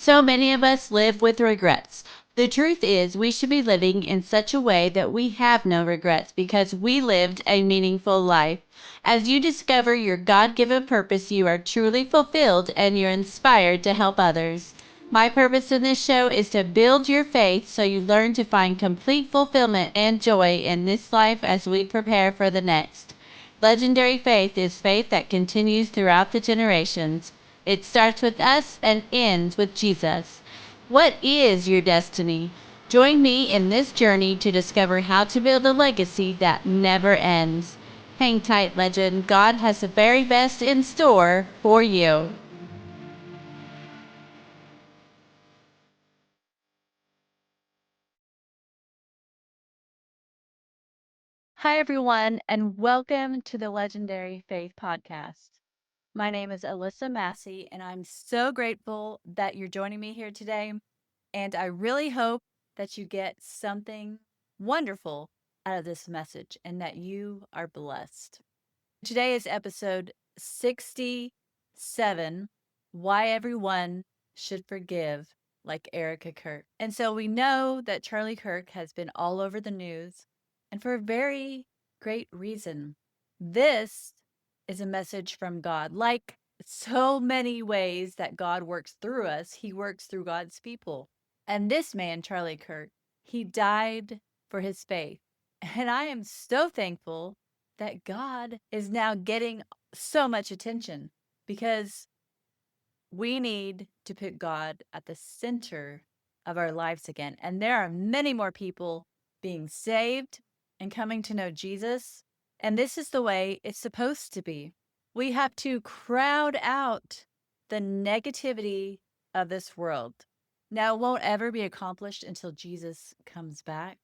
So many of us live with regrets. The truth is, we should be living in such a way that we have no regrets because we lived a meaningful life. As you discover your God given purpose, you are truly fulfilled and you're inspired to help others. My purpose in this show is to build your faith so you learn to find complete fulfillment and joy in this life as we prepare for the next. Legendary faith is faith that continues throughout the generations. It starts with us and ends with Jesus. What is your destiny? Join me in this journey to discover how to build a legacy that never ends. Hang tight, legend. God has the very best in store for you. Hi, everyone, and welcome to the Legendary Faith Podcast. My name is Alisa Massey, and I'm so grateful that you're joining me here today. And I really hope that you get something wonderful out of this message and that you are blessed. Today is episode 67, Why Everyone Should Forgive, like Erika Kirk. And so we know that Charlie Kirk has been all over the news, and for a very great reason. This is a message from God. Like so many ways that God works through us, he works through God's people. And this man, Charlie Kirk, he died for his faith. And I am so thankful that God is now getting so much attention because we need to put God at the center of our lives again. And there are many more people being saved and coming to know Jesus. And this is the way it's supposed to be. We have to crowd out the negativity of this world. Now, it won't ever be accomplished until Jesus comes back.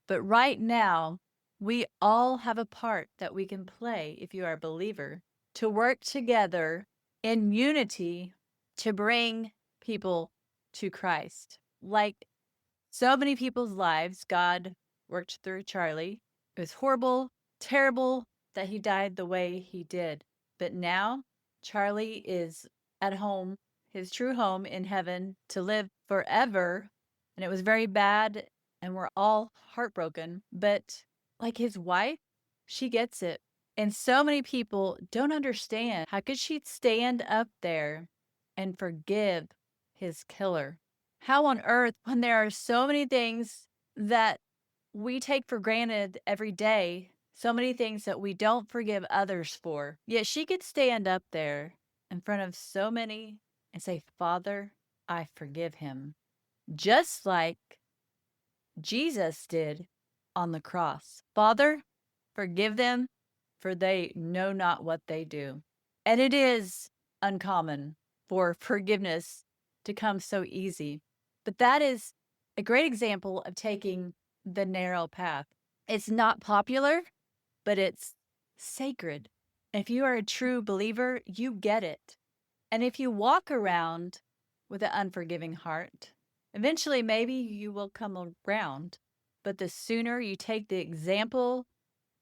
But right now, we all have a part that we can play, if you are a believer, to work together in unity to bring people to Christ. Like so many people's lives, God worked through Charlie. It was horrible, terrible that he died the way he did. But now Charlie is at home, his true home in heaven, to live forever. And it was very bad, and we're all heartbroken. But like his wife, she gets it. And so many people don't understand, how could she stand up there and forgive his killer? How on earth, when there are so many things that we take for granted every day, so many things that we don't forgive others for, yet she could stand up there in front of so many and say, Father, I forgive him, just like Jesus did on the cross. Father, forgive them, for they know not what they do. And it is uncommon for forgiveness to come so easy. But that is a great example of taking the narrow path. It's not popular, but it's sacred. If you are a true believer, you get it. And if you walk around with an unforgiving heart, eventually maybe you will come around. But the sooner you take the example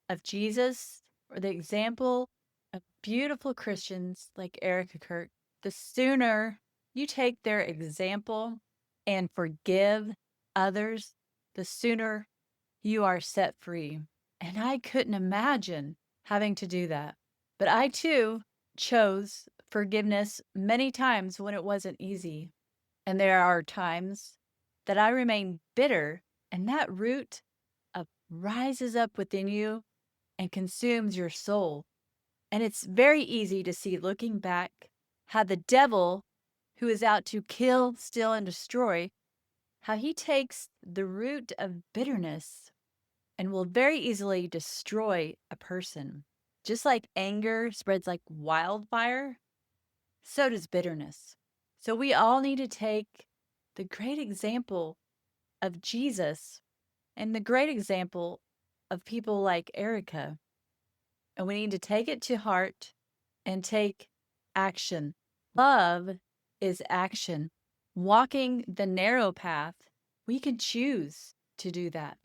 of Jesus or the example of beautiful Christians like Erika Kirk, the sooner you take their example and forgive others, the sooner you are set free. And I couldn't imagine having to do that. But I too chose forgiveness many times when it wasn't easy. And there are times that I remain bitter, and that root rises up within you and consumes your soul. And it's very easy to see, looking back, how the devil, who is out to kill, steal, and destroy, how he takes the root of bitterness and will very easily destroy a person. Just like anger spreads like wildfire, so does bitterness. So we all need to take the great example of Jesus and the great example of people like Erika, and we need to take it to heart and take action. Love is action. Walking the narrow path, we can choose to do that.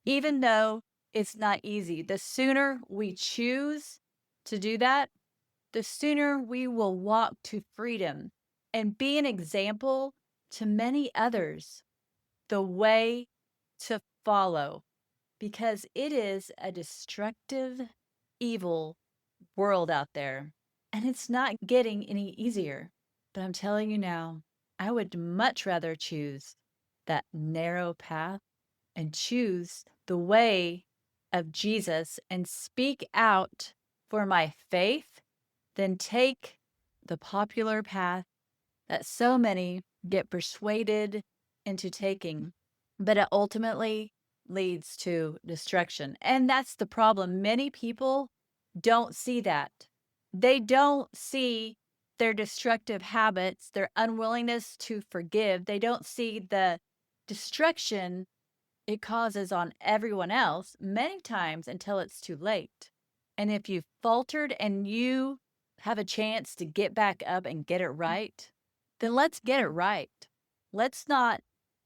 Even though it's not easy, the sooner we choose to do that, the sooner we will walk to freedom and be an example to many others the way to follow, because it is a destructive, evil world out there, and it's not getting any easier. But I'm telling you now, I would much rather choose that narrow path and choose the way of Jesus and speak out for my faith than take the popular path that so many get persuaded into taking, but it ultimately leads to destruction. And that's the problem. Many people don't see that. They don't see their destructive habits, their unwillingness to forgive. They don't see the destruction it causes on everyone else many times until it's too late. And if you've faltered and you have a chance to get back up and get it right, then let's get it right. Let's not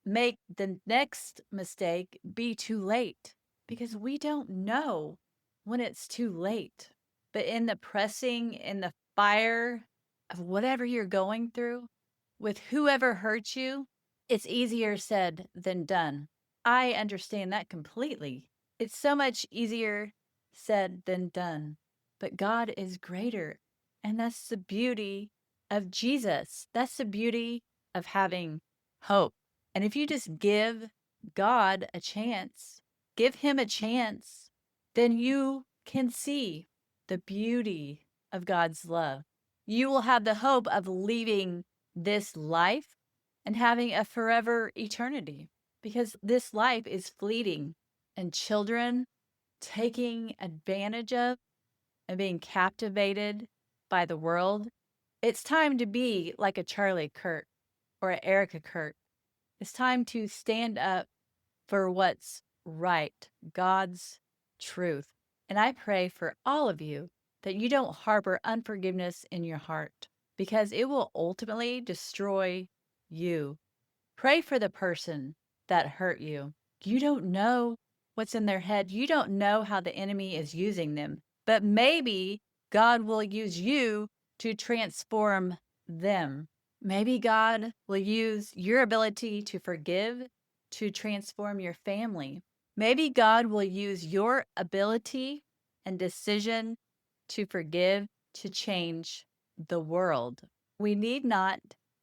make the next mistake be too late because we don't know when it's too late. But in the pressing, in the fire of whatever you're going through, with whoever hurt you, it's easier said than done. I understand that completely. It's so much easier said than done. But God is greater. And that's the beauty of Jesus. That's the beauty of having hope. And if you just give God a chance, give Him a chance, then you can see the beauty of God's love. You will have the hope of leaving this life and having a forever eternity because this life is fleeting and children taking advantage of and being captivated by the world. It's time to be like a Charlie Kirk or a Erika Kirk. It's time to stand up for what's right, God's truth. And I pray for all of you that you don't harbor unforgiveness in your heart because it will ultimately destroy you. Pray for the person that hurt you. You don't know what's in their head. You don't know how the enemy is using them, but maybe God will use you to transform them. Maybe God will use your ability to forgive to transform your family. Maybe God will use your ability and decision to forgive to change the world. We need not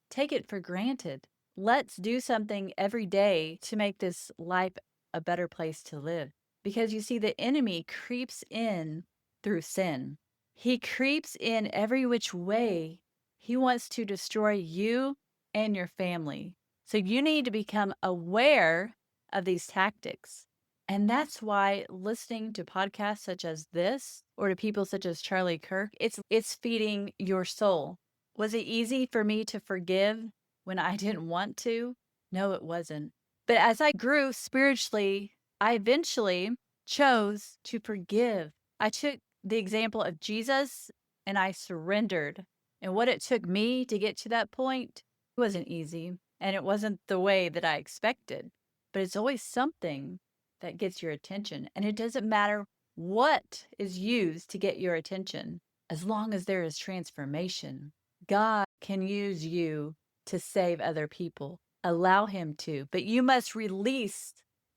take it for granted. Let's do something every day to make this life a better place to live. Because you see, the enemy creeps in through sin. He creeps in every which way. He wants to destroy you and your family. So you need to become aware of these tactics. And that's why listening to podcasts such as this or to people such as Charlie Kirk, it's feeding your soul. Was it easy for me to forgive when I didn't want to? No, it wasn't. But as I grew spiritually, I eventually chose to forgive. I took the example of Jesus and I surrendered. And what it took me to get to that point wasn't easy and it wasn't the way that I expected. But it's always something that gets your attention. And it doesn't matter what is used to get your attention as long as there is transformation. God can use you to save other people. Allow him to, but you must release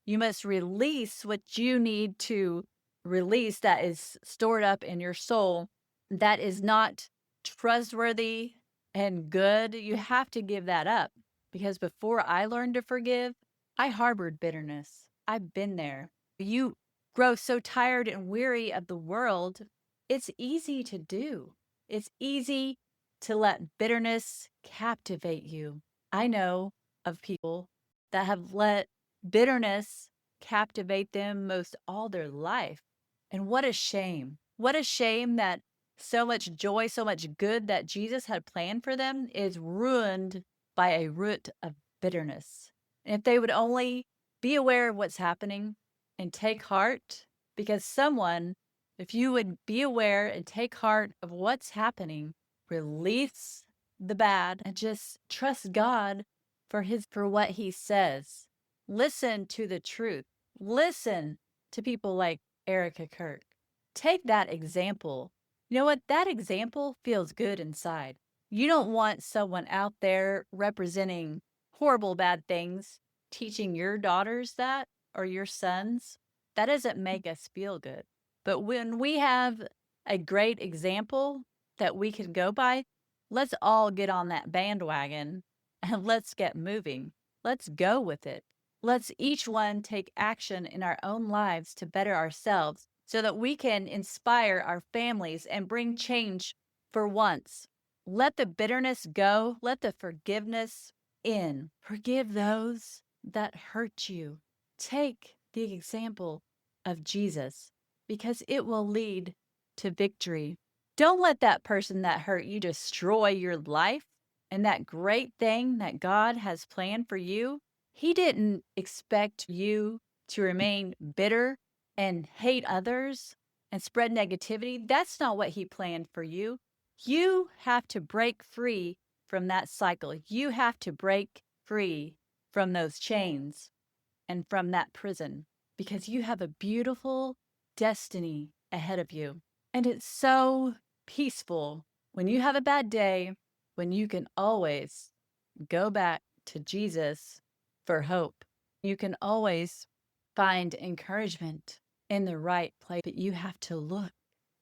what you need to release that is stored up in your soul that is not trustworthy and good. You have to give that up because before I learned to forgive, I harbored bitterness. I've been there. You grow so tired and weary of the world, it's easy to do. It's easy to let bitterness captivate you. I know of people that have let bitterness captivate them most all their life. And what a shame. What a shame that so much joy, so much good that Jesus had planned for them is ruined by a root of bitterness. And if they would only be aware of what's happening and take heart, because someone, if you would be aware and take heart of what's happening, release the bad and just trust God for what he says. Listen to the truth. Listen to people like Erika Kirk. Take that example. You know what? That example feels good inside. You don't want someone out there representing horrible, bad things, teaching your daughters that or your sons, that doesn't make us feel good. But when we have a great example that we can go by, let's all get on that bandwagon and let's get moving. Let's go with it. Let's each one take action in our own lives to better ourselves so that we can inspire our families and bring change for once. Let the bitterness go. Let the forgiveness in. Forgive those that hurt you. Take the example of Jesus because it will lead to victory. Don't let that person that hurt you destroy your life and that great thing that God has planned for you. He didn't expect you to remain bitter and hate others and spread negativity. That's not what He planned for you. You have to break free from that cycle. You have to break free from those chains and from that prison because you have a beautiful destiny ahead of you. And it's so peaceful when you have a bad day, when you can always go back to Jesus for hope. You can always find encouragement in the right place, but you have to look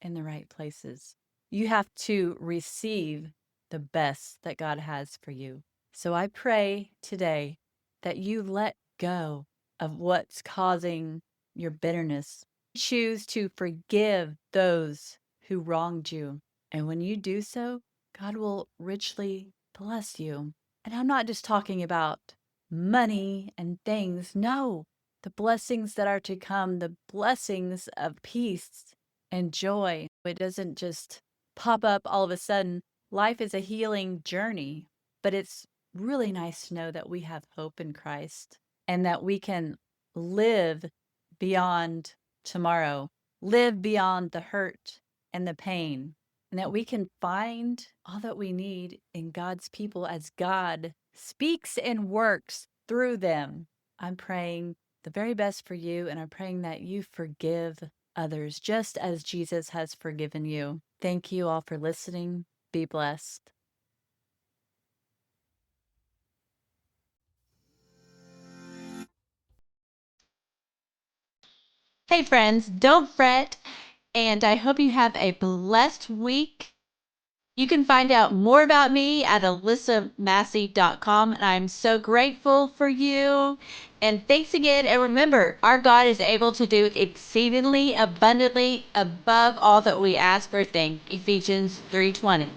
in the right places. You have to receive the best that God has for you. So I pray today that you let go of what's causing your bitterness. Choose to forgive those who wronged you. And when you do so, God will richly bless you. And I'm not just talking about money and things. No, the blessings that are to come, the blessings of peace and joy. It doesn't just pop up all of a sudden. Life is a healing journey, but it's really nice to know that we have hope in Christ and that we can live beyond tomorrow, live beyond the hurt and the pain, and that we can find all that we need in God's people as God speaks and works through them. I'm praying the very best for you, and I'm praying that you forgive others just as Jesus has forgiven you. Thank you all for listening. Be blessed. Hey friends, don't fret, and I hope you have a blessed week. You can find out more about me at alisamassey.com, and I'm so grateful for you. And thanks again, and remember, our God is able to do exceedingly abundantly above all that we ask or think. Ephesians 3:20.